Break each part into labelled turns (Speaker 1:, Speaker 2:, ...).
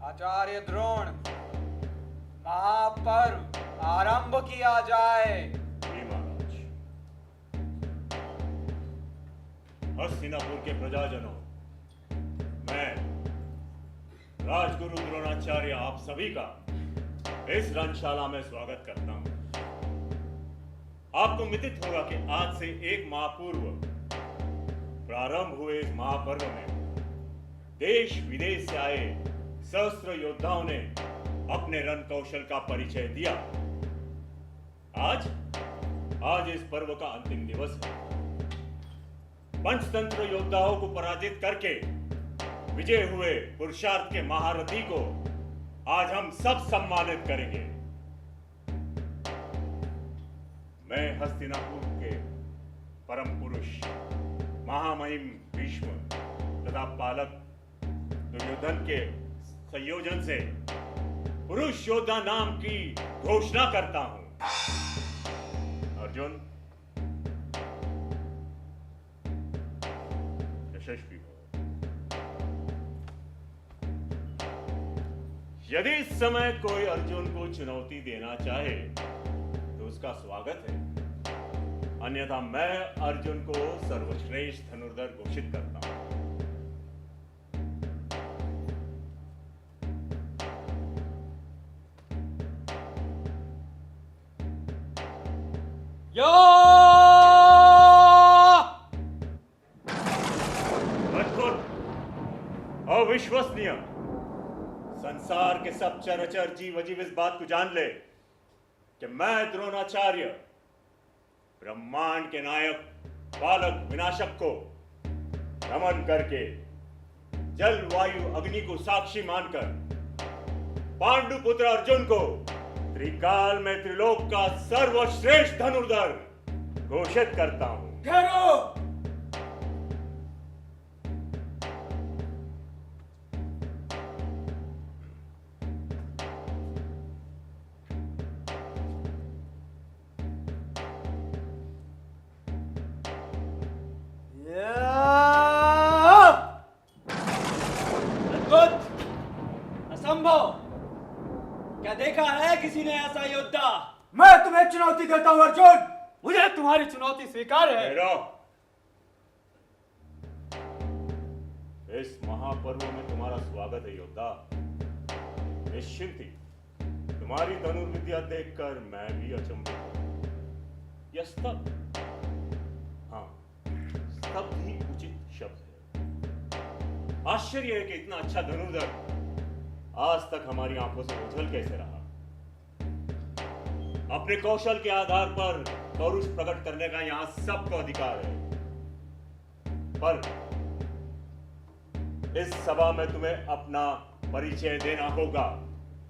Speaker 1: आचार्य द्रोण, महापर्व आरंभ किया जाए।
Speaker 2: जी महाराज। हस्तिनापुर के प्रजाजनों, मैं राजगुरु द्रोणाचार्य आप सभी का इस रणशाला में स्वागत करता हूं। आपको मिथित होगा कि आज से एक माह पूर्व प्रारंभ हुए इस महापर्व में देश विदेश से आए सहस्त्र योद्धाओं ने अपने रण कौशल का परिचय दिया। आज इस पर्व का अंतिम दिवस है। पंचतंत्र योद्धाओं को पराजित करके विजय हुए पुरुषार्थ के महारथी को आज हम सब सम्मानित करेंगे। मैं हस्तिनापुर के परम पुरुष महामहिम भीष्म तथा पालक दुर्योधन के संयोजन से पुरुष योद्धा नाम की घोषणा करता हूं। अर्जुन, यशस्वी हो। यदि इस समय कोई अर्जुन को चुनौती देना चाहे तो उसका स्वागत है, अन्यथा मैं अर्जुन को सर्वश्रेष्ठ धनुर्धर घोषित करता हूं। अद्भुत, अविश्वसनीय। संसार के सब चराचर जीव अजीव इस बात को जान ले कि मैं द्रोणाचार्य ब्रह्मांड के नायक बालक विनाशक को नमन करके जल वायु अग्नि को साक्षी मानकर पांडु पुत्र अर्जुन को त्रिकाल में त्रिलोक का सर्वश्रेष्ठ धनुर्धर घोषित करता हूं।
Speaker 1: ठहरो।
Speaker 3: असंभव। क्या देखा है किसी ने ऐसा योद्धा?
Speaker 1: मैं तुम्हें चुनौती देता हूं अर्जुन।
Speaker 3: मुझे तुम्हारी चुनौती स्वीकार है।
Speaker 2: इस महापर्व में तुम्हारा स्वागत है योद्धा। निश्चिंत ही तुम्हारी धनुर्विद्या देखकर मैं भी अचंभित हूं। यह स्तब्ध, हाँ, स्तब्ध ही उचित शब्द है। आश्चर्य है कि इतना अच्छा धनुर्धर आज तक हमारी आंखों से ओझल कैसे रहा। अपने कौशल के आधार पर पौरुष प्रकट करने का यहां सबको अधिकार है, पर इस सभा में तुम्हें अपना परिचय देना होगा,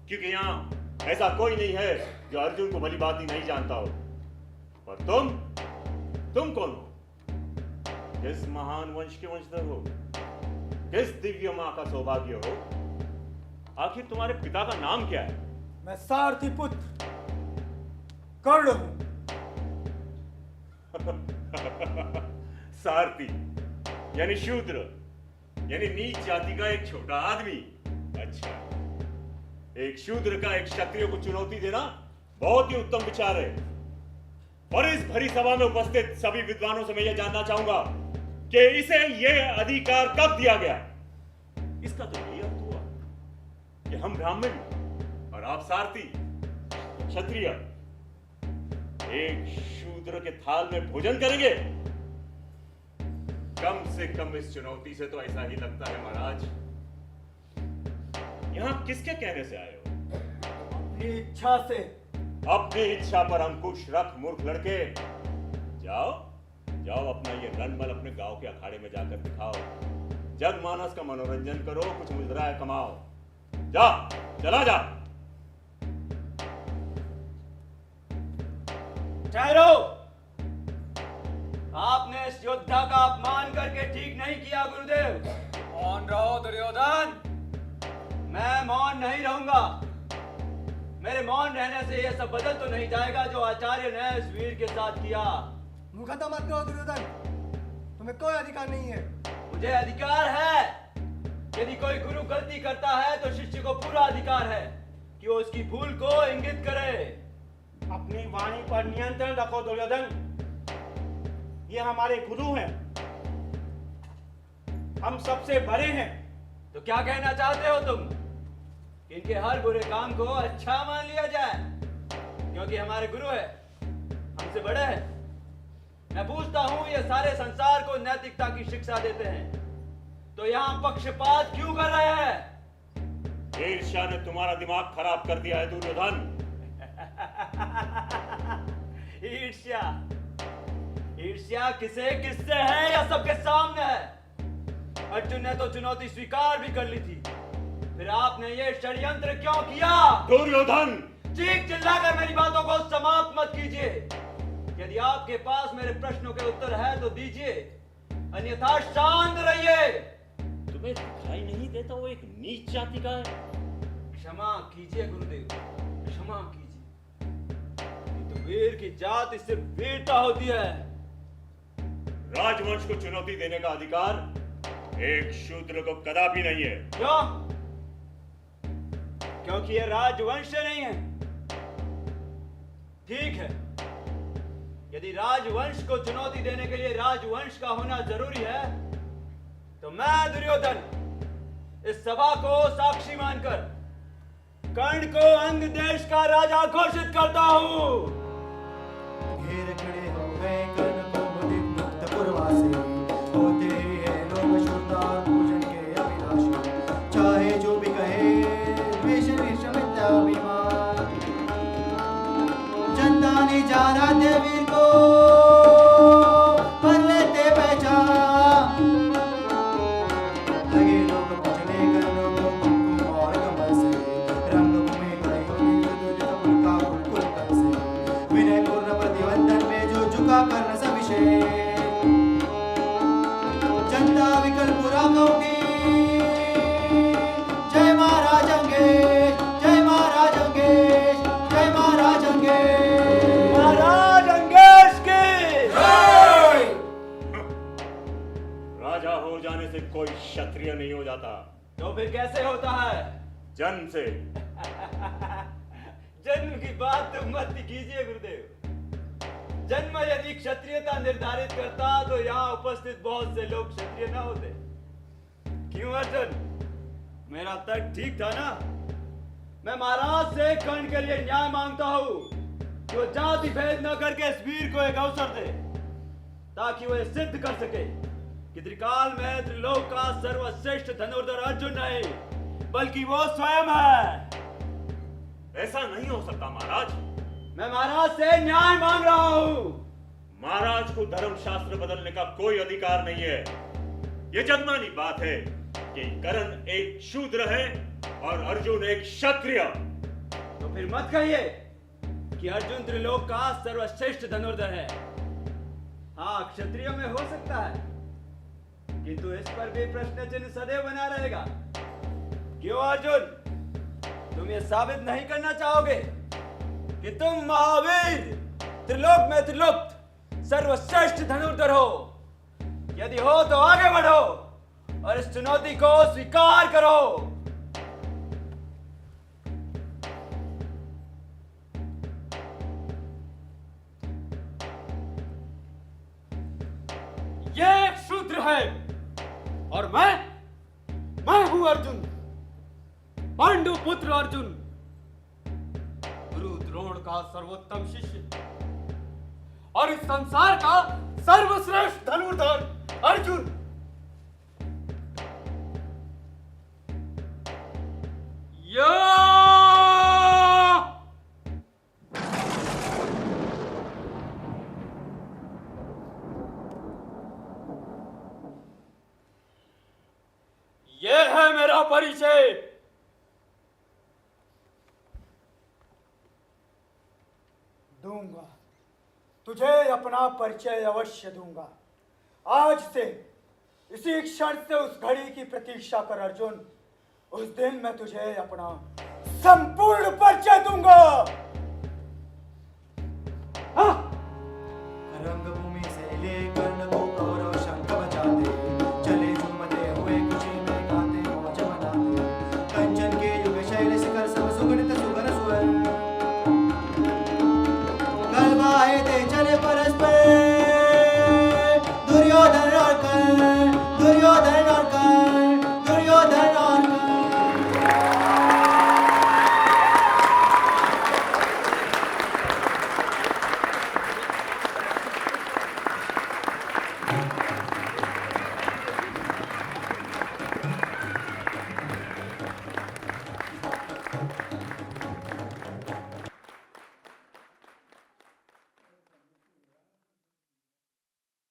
Speaker 2: क्योंकि यहां ऐसा कोई नहीं है जो अर्जुन को भली भांति नहीं जानता हो। पर तुम कौन हो? किस महान वंश के वंशधर हो? किस दिव्य मां का सौभाग्य हो? आखिर तुम्हारे पिता का नाम क्या है?
Speaker 1: मैं सारथी पुत्र कर्ण हूं।
Speaker 2: सारथी यानी शूद्र, यानी नीच जाति का एक छोटा आदमी। अच्छा, एक शूद्र का एक क्षत्रिय को चुनौती देना बहुत ही उत्तम विचार है। और इस भरी सभा में उपस्थित सभी विद्वानों से मैं यह जानना चाहूंगा कि इसे यह अधिकार कब दिया गया। इसका तो यही अर्थ हुआ कि हम ब्राह्मण और आप सारथी क्षत्रिय एक शूद्र के थाल में भोजन करेंगे। कम से कम इस चुनौती से तो ऐसा ही लगता है महाराज। यहां किसके कहने से आए हो?
Speaker 1: अपनी इच्छा से।
Speaker 2: अपनी इच्छा पर अंकुश रख मूर्ख लड़के। जाओ अपना ये रणबल अपने गांव के अखाड़े में जाकर दिखाओ। जनमानस का मनोरंजन करो, कुछ मुजराए कमाओ। चला जा।
Speaker 3: ठहरो। आपने इस योद्धा का अपमान करके ठीक नहीं किया गुरुदेव।
Speaker 1: मौन रहो दुर्योधन।
Speaker 3: मैं मौन नहीं रहूंगा। मेरे मौन रहने से यह सब बदल तो नहीं जाएगा जो आचार्य ने इस वीर के साथ किया।
Speaker 1: मुखता मत करो दुर्योधन, तुम्हें कोई अधिकार नहीं है।
Speaker 3: मुझे अधिकार है। यदि कोई गुरु गलती करता है तो शिष्य को पूरा अधिकार है कि वो उसकी भूल को इंगित करे।
Speaker 4: अपनी वाणी पर नियंत्रण रखो दुर्योधन। ये हमारे गुरु हैं, हम सबसे बड़े हैं।
Speaker 3: तो क्या कहना चाहते हो तुम? इनके हर बुरे काम को अच्छा मान लिया जाए क्योंकि हमारे गुरु है, हमसे बड़े हैं। मैं पूछता हूं, ये सारे संसार को नैतिकता की शिक्षा देते हैं तो यहां पक्षपात क्यों कर रहे हैं?
Speaker 2: ईर्ष्या ने तुम्हारा दिमाग खराब कर दिया है दुर्योधन।
Speaker 3: ईर्ष्या? ईर्ष्या किसे किससे है या सबके सामने है? अर्जुन ने तो चुनौती स्वीकार भी कर ली थी, फिर आपने ये षड्यंत्र क्यों किया?
Speaker 2: दुर्योधन!
Speaker 3: चीख चिल्लाकर मेरी बातों को समाप्त मत कीजिए। यदि आपके पास मेरे प्रश्नों के उत्तर है तो दीजिए, अन्यथा शांत रहिए।
Speaker 2: तुम्हें दिखाई नहीं देता वो एक नीच जाति का है?
Speaker 3: क्षमा कीजिए गुरुदेव, क्षमा कीजिए। ये तो वीर की जाति सिर्फ वीरता होती है।
Speaker 2: राजवंश को चुनौती देने का अधिकार एक शूद्र को कदापि नहीं है।
Speaker 3: क्यों? क्योंकि ये राजवंश नहीं है। ठीक है, यदि राजवंश को चुनौती देने के लिए राजवंश का होना जरूरी है तो मैं दुर्योधन इस सभा को साक्षी मानकर कर्ण को अंग देश का राजा घोषित करता हूं।
Speaker 5: घेर खड़े हो गए कर्ण को मुक्त पुरवासी, होते हैं लोग शुद्ध और पूजन के अभिलाषी। चाहे जो भी कहे मिथ्याभिमान, जनता ने जाना दे वीर को पर लेते पहचान। लगे लोग पूजने कर्ण को कुमकुम और कमल से, रंगभूमि गई हुई दुर्योधन का कुल कर से। विनय पूर्ण प्रतिबंधन में जो झुका कर्ण सविशेष, जनता विकल्प पूरा कहूंगी। जय महाराज अंगेश, जय महाराज अंगेश, जय महाराज अंगेश।
Speaker 3: महाराज अंगेश की
Speaker 5: जय।
Speaker 2: राजा हो जाने से कोई क्षत्रिय नहीं हो जाता।
Speaker 3: तो फिर कैसे होता है?
Speaker 2: जन्म से।
Speaker 3: जन्म की बात तो मत कीजिए गुरुदेव। जन्म यदि क्षत्रियता निर्धारित करता तो यहाँ उपस्थित बहुत से लोग क्षत्रिय न होते। क्यों अर्जुन, मेरा तर्क ठीक था ना? मैं महाराज से कर्ण के लिए न्याय मांगता हूँ कि वो जाति भेद न करके इस वीर को एक अवसर दे ताकि वो ये सिद्ध कर सके कि त्रिकाल में त्रिलोक का सर्वश्रेष्ठ धनुर्धर अर्जुन नहीं बल्कि वो स्वयं है।
Speaker 2: ऐसा नहीं हो सकता महाराज।
Speaker 3: मैं महाराज से न्याय मांग रहा हूँ।
Speaker 2: महाराज को धर्मशास्त्र बदलने का कोई अधिकार नहीं है। ये जन्मानी बात है कि कर्ण एक शूद्र है और अर्जुन एक क्षत्रिय।
Speaker 3: तो फिर मत कहिए कि अर्जुन त्रिलोक का सर्वश्रेष्ठ धनुर्धर है। हाँ, क्षत्रिय में हो सकता है, किंतु इस पर भी प्रश्न चिन्ह सदैव बना रहेगा। क्यों अर्जुन, तुम ये साबित नहीं करना चाहोगे कि तुम महावीर, त्रिलोक में त्रिलोक सर्वश्रेष्ठ धनुर्धर हो? यदि हो तो आगे बढ़ो और इस चुनौती को स्वीकार करो।
Speaker 1: ये एक शूद्र है और मैं हूं अर्जुन, पांडु पुत्र अर्जुन, गुरु द्रोण का सर्वोत्तम शिष्य और इस संसार का सर्वश्रेष्ठ धनुर्धर अर्जुन। या ये है मेरा परिचय। दूंगा तुझे अपना परिचय, अवश्य दूंगा। आज से, इसी क्षण से उस घड़ी की प्रतीक्षा कर अर्जुन। उस दिन मैं तुझे अपना संपूर्ण परिचय दूंगा। हाँ?
Speaker 5: रंग